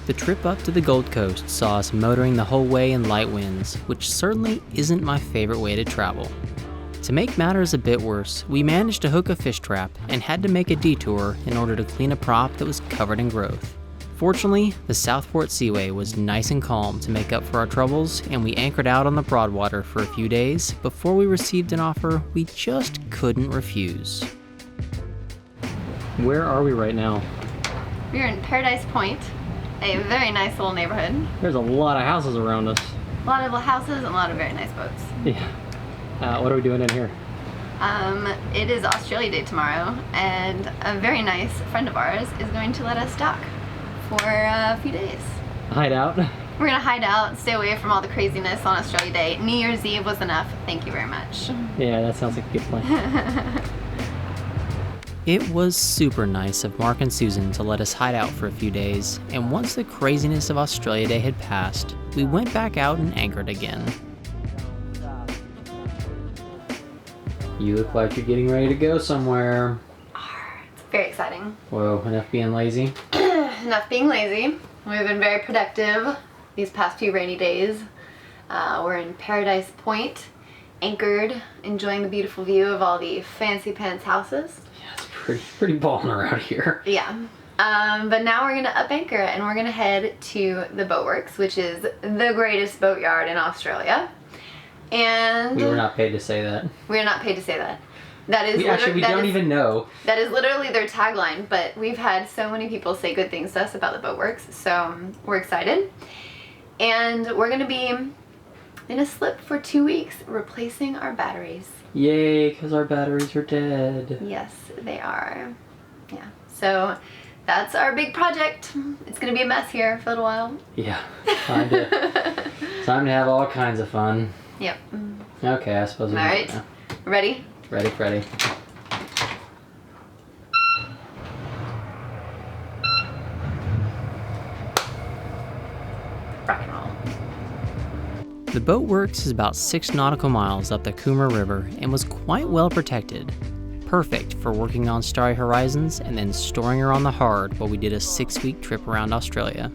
The trip up to the Gold Coast saw us motoring the whole way in light winds, which certainly isn't my favorite way to travel. To make matters a bit worse, we managed to hook a fish trap and had to make a detour in order to clean a prop that was covered in growth. Fortunately, the Southport Seaway was nice and calm to make up for our troubles, and we anchored out on the Broadwater for a few days before we received an offer we just couldn't refuse. Where are we right now? We're in Paradise Point, a very nice little neighborhood. There's a lot of houses around us. A lot of little houses and a lot of very nice boats. Yeah. What are we doing in here? It is Australia Day tomorrow, and a very nice friend of ours is going to let us dock for a few days. Hide out? We're gonna hide out, stay away from all the craziness on Australia Day. New Year's Eve was enough. Thank you very much. Yeah, that sounds like a good plan. It was super nice of Mark and Susan to let us hide out for a few days, and once the craziness of Australia Day had passed, we went back out and anchored again. You look like you're getting ready to go somewhere. It's very exciting. Whoa, enough being lazy? Enough being lazy. We've been very productive these past few rainy days. We're in Paradise Point, anchored, enjoying the beautiful view of all the fancy pants houses. Pretty balling around here. Yeah. But now we're gonna up anchor and we're gonna head to the Boatworks, which is the greatest boatyard in Australia. And we were not paid to say that. We are not paid to say that. That is we don't even know. That is literally their tagline, but we've had so many people say good things to us about the Boatworks, so we're excited. And we're gonna be in a slip for 2 weeks, replacing our batteries. Yay, because our batteries are dead. Yes, they are. Yeah, so that's our big project. It's gonna be a mess here for a little while. Yeah, time to have all kinds of fun. Yep. Okay, I suppose we all right, ready? Ready. Rock and roll. The Boatworks is about 6 nautical miles up the Coomera River and was quite well protected. Perfect for working on Starry Horizons and then storing her on the hard while we did a 6-week trip around Australia.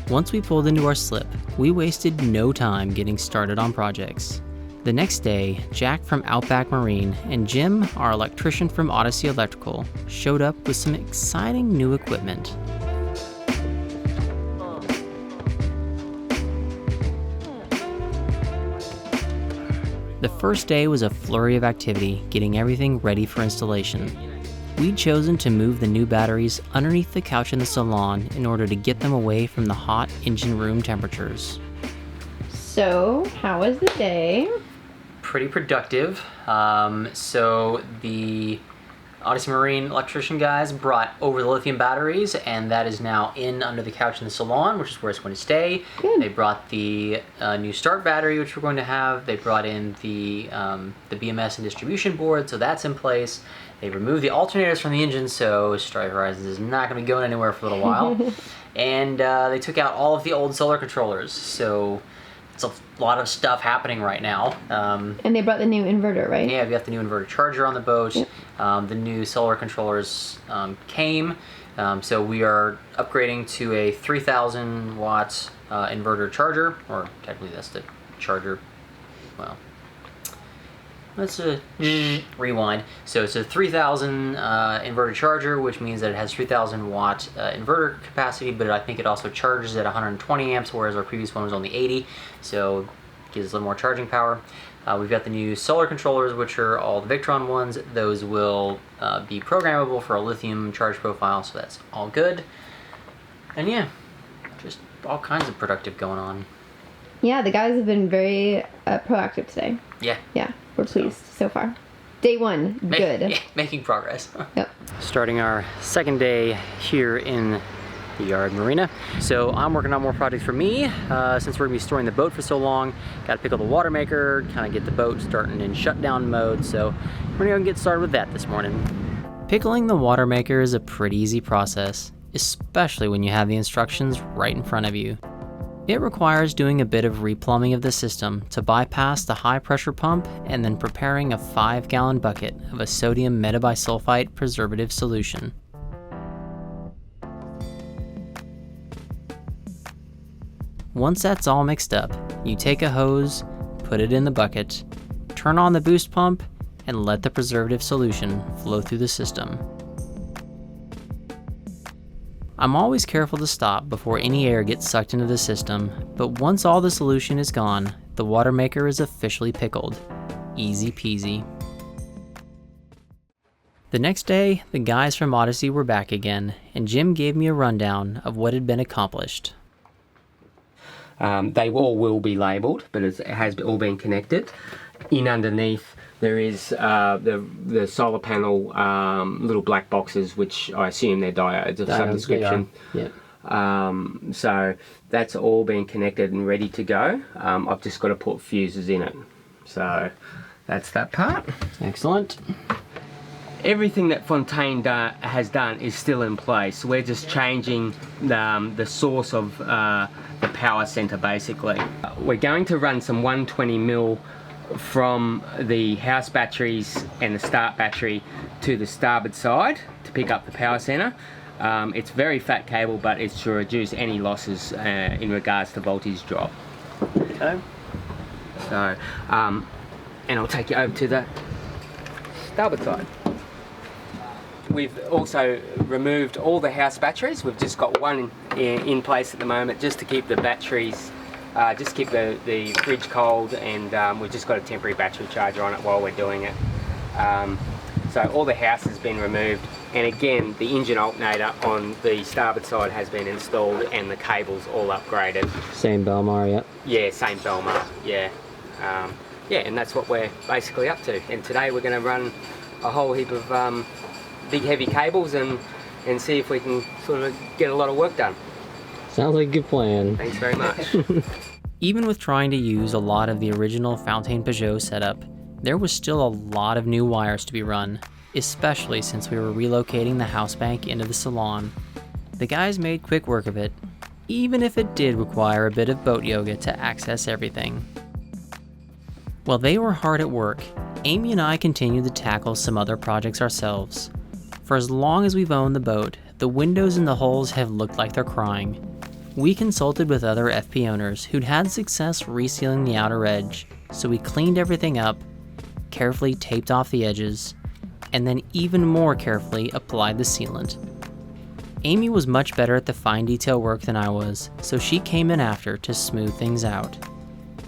Once we pulled into our slip, we wasted no time getting started on projects. The next day, Jack from Outback Marine and Jim, our electrician from Odyssey Electrical, showed up with some exciting new equipment. The first day was a flurry of activity, getting everything ready for installation. We'd chosen to move the new batteries underneath the couch in the salon in order to get them away from the hot engine room temperatures. So, how was the day? Pretty productive. So the Odyssey Marine electrician guys brought over the lithium batteries, and that is now in under the couch in the salon, which is where it's going to stay. Good. They brought the new start battery, which we're going to have. They brought in the BMS and distribution board, so that's in place. They removed the alternators from the engine, so Starry Horizons is not going to be going anywhere for a little while. And they took out all of the old solar controllers, so it's a lot of stuff happening right now. And they brought the new inverter, right? Yeah, we got the new inverter charger on the boat. Yep. The new solar controllers came, so we are upgrading to a 3,000 watt inverter charger, or technically that's the charger. Well, let's rewind. So it's a 3,000 inverter charger, which means that it has 3,000 watt inverter capacity, but I think it also charges at 120 amps, whereas our previous one was only 80, so it gives us a little more charging power. We've got the new solar controllers, which are all the Victron ones. Those will be programmable for a lithium charge profile, so that's all good. And yeah, just all kinds of productive going on. Yeah, the guys have been very proactive today. Yeah. Yeah, we're pleased so far. Day one, good. Yeah, making progress. Yep. Starting our second day here in the yard marina. So I'm working on more projects for me. Since we're gonna be storing the boat for so long, gotta pickle the water maker, kind of get the boat starting in shutdown mode. So we're gonna get started with that this morning. Pickling the water maker is a pretty easy process, especially when you have the instructions right in front of you. It requires doing a bit of replumbing of the system to bypass the high pressure pump and then preparing a 5-gallon bucket of a sodium metabisulfite preservative solution. Once that's all mixed up, you take a hose, put it in the bucket, turn on the boost pump, and let the preservative solution flow through the system. I'm always careful to stop before any air gets sucked into the system, but once all the solution is gone, the water maker is officially pickled. Easy peasy. The next day, the guys from Odyssey were back again, and Jim gave me a rundown of what had been accomplished. They all will be labelled, but it has all been connected. In underneath there is the solar panel little black boxes, which I assume they're diodes of some description. Yeah. So that's all been connected and ready to go. I've just got to put fuses in it. So that's that part. Excellent. Everything that Fontaine has done is still in place. We're just changing the source of the power center basically. We're going to run some 120mm from the house batteries and the start battery to the starboard side to pick up the power center. It's very fat cable, but it's to reduce any losses in regards to voltage drop. Okay. So, and I'll take you over to the starboard side. We've also removed all the house batteries. We've just got one in place at the moment just to keep the batteries, just keep the fridge cold, and we've just got a temporary battery charger on it while we're doing it. So all the house has been removed, and again the engine alternator on the starboard side has been installed and the cables all upgraded. Same Balmar, yep. Yeah, same Balmar, yeah. Yeah, and that's what we're basically up to. And today we're going to run a whole heap of big heavy cables and see if we can sort of get a lot of work done. Sounds like a good plan. Thanks very much. Even with trying to use a lot of the original Fontaine Peugeot setup, there was still a lot of new wires to be run, especially since we were relocating the house bank into the salon. The guys made quick work of it, even if it did require a bit of boat yoga to access everything. While they were hard at work, Amy and I continued to tackle some other projects ourselves. For as long as we've owned the boat, the windows in the holes have looked like they're crying. We consulted with other FP owners who'd had success resealing the outer edge, so we cleaned everything up, carefully taped off the edges, and then even more carefully applied the sealant. Amy was much better at the fine detail work than I was, so she came in after to smooth things out.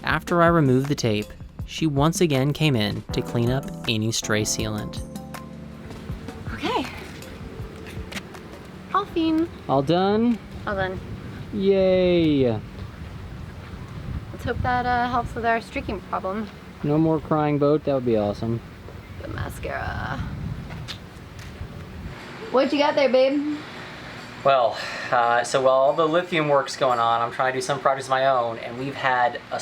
After I removed the tape, she once again came in to clean up any stray sealant. Okay. All fin. All done? All done. Yay! Let's hope that helps with our streaking problem. No more crying boat, that would be awesome. The mascara. What you got there, babe? Well, so while all the lithium work's going on, I'm trying to do some projects of my own, and we've had a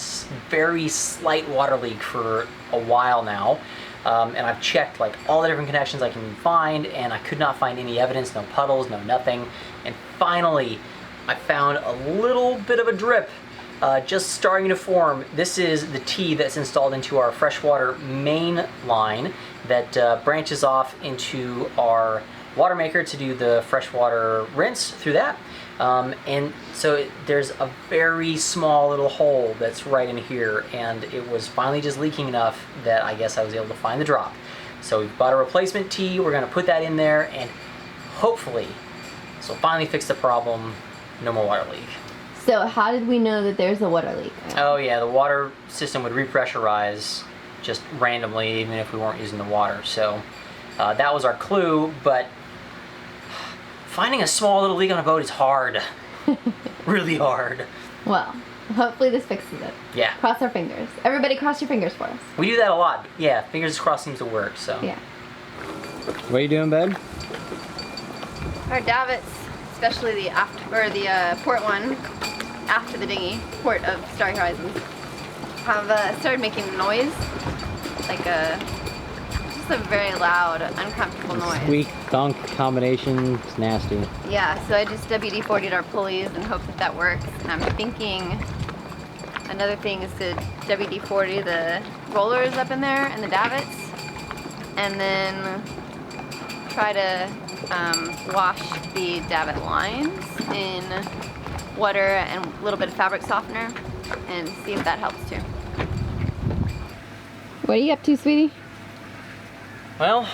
very slight water leak for a while now. And I've checked like all the different connections I can find, and I could not find any evidence, no puddles, no nothing. And finally, I found a little bit of a drip just starting to form. This is the T that's installed into our freshwater main line that branches off into our water maker to do the freshwater rinse through that. And so there's a very small little hole that's right in here, and it was finally just leaking enough that I guess I was able to find the drop. So we've bought a replacement T, we're gonna put that in there, and hopefully, this will finally fix the problem, no more water leak. So how did we know that there's a water leak? Oh yeah, the water system would repressurize just randomly, even if we weren't using the water. So that was our clue, but finding a small little leak on a boat is hard. Really hard. Well, hopefully this fixes it. Yeah. Cross our fingers. Everybody cross your fingers for us. We do that a lot. Yeah, fingers crossed seems to work, so. Yeah. What are you doing, bud? Our davits, especially the port one, after the dinghy, port of Starry Horizons, have started making noise, like just a very loud, uncomfortable noise. Squeak, thunk combination, it's nasty. Yeah, so I just WD-40'd our pulleys and hope that that works. And I'm thinking another thing is to WD-40 the rollers up in there and the davits, and then try to wash the davit lines in water and a little bit of fabric softener and see if that helps too. What are you up to, sweetie? Well,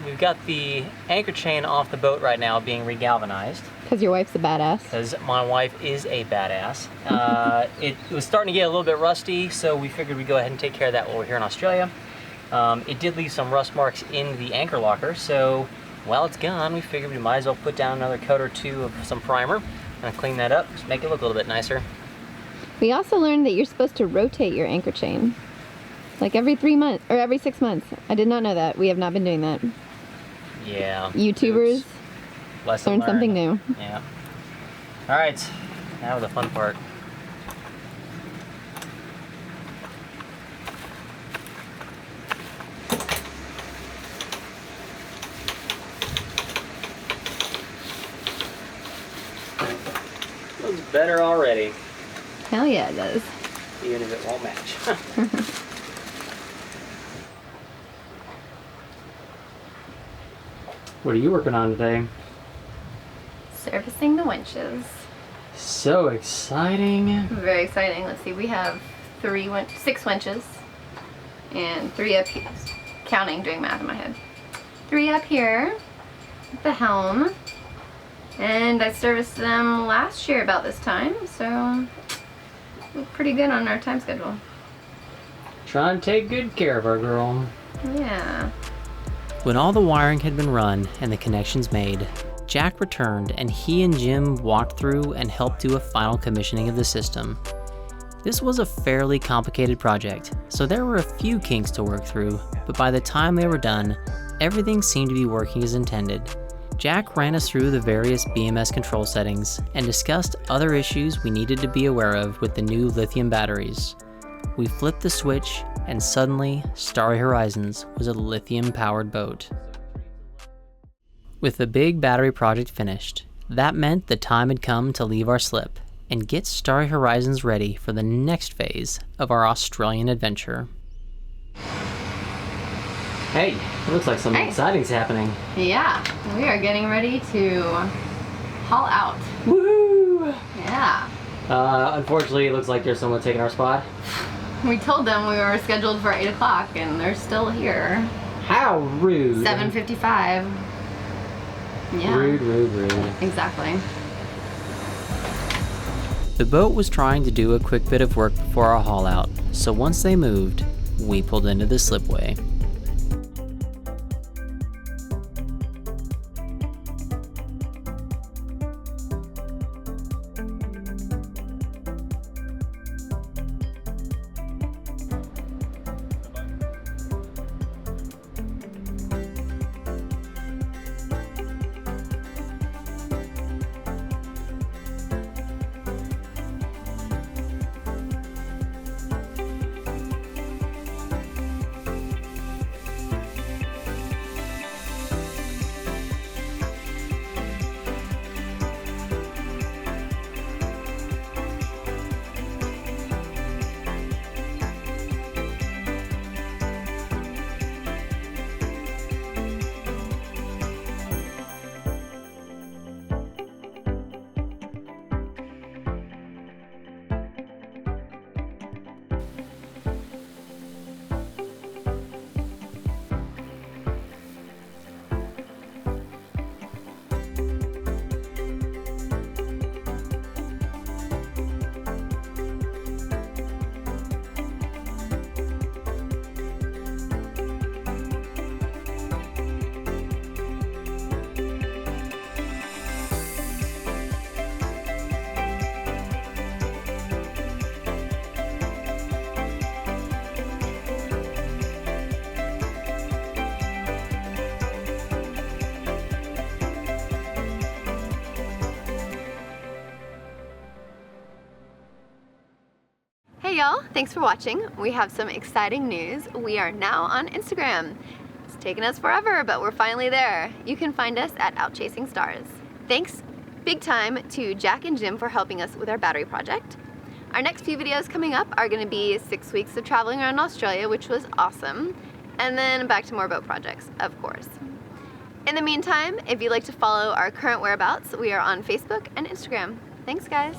we've got the anchor chain off the boat right now being re-galvanized. Because your wife's a badass. Because my wife is a badass. It was starting to get a little bit rusty, so we figured we'd go ahead and take care of that while we're here in Australia. It did leave some rust marks in the anchor locker, so while it's gone, we figured we might as well put down another coat or two of some primer and clean that up, just make it look a little bit nicer. We also learned that you're supposed to rotate your anchor chain. Like every 3 months, or every 6 months. I did not know that. We have not been doing that. Yeah. YouTubers learn something new. Yeah. All right, now the fun part. Looks better already. Hell yeah, it does. Even if it won't match. What are you working on today? Servicing the winches. So exciting. Very exciting. Let's see, we have 6 winches and 3 up here. Counting, doing math in my head. 3 up here at the helm. And I serviced them last year about this time, so we're pretty good on our time schedule. Trying to take good care of our girl. Yeah. When all the wiring had been run and the connections made, Jack returned and he and Jim walked through and helped do a final commissioning of the system. This was a fairly complicated project, so there were a few kinks to work through, but by the time they were done, everything seemed to be working as intended. Jack ran us through the various BMS control settings and discussed other issues we needed to be aware of with the new lithium batteries. We flipped the switch, and suddenly, Starry Horizons was a lithium-powered boat. With the big battery project finished, that meant the time had come to leave our slip and get Starry Horizons ready for the next phase of our Australian adventure. Hey, it looks like something exciting's happening. Yeah, we are getting ready to haul out. Woohoo! Yeah. Unfortunately, it looks like there's someone taking our spot. We told them we were scheduled for 8 o'clock and they're still here. How rude. 7:55. Yeah. Rude. Exactly. The boat was trying to do a quick bit of work before our haul out, so once they moved, we pulled into the slipway. Hey y'all, thanks for watching. We have some exciting news. We are now on Instagram. It's taken us forever, but we're finally there. You can find us at Out Chasing Stars. Thanks big time to Jack and Jim for helping us with our battery project. Our next few videos coming up are going to be 6 weeks of traveling around Australia, which was awesome, and then back to more boat projects, of course. In the meantime, if you'd like to follow our current whereabouts, we are on Facebook and Instagram. Thanks, guys.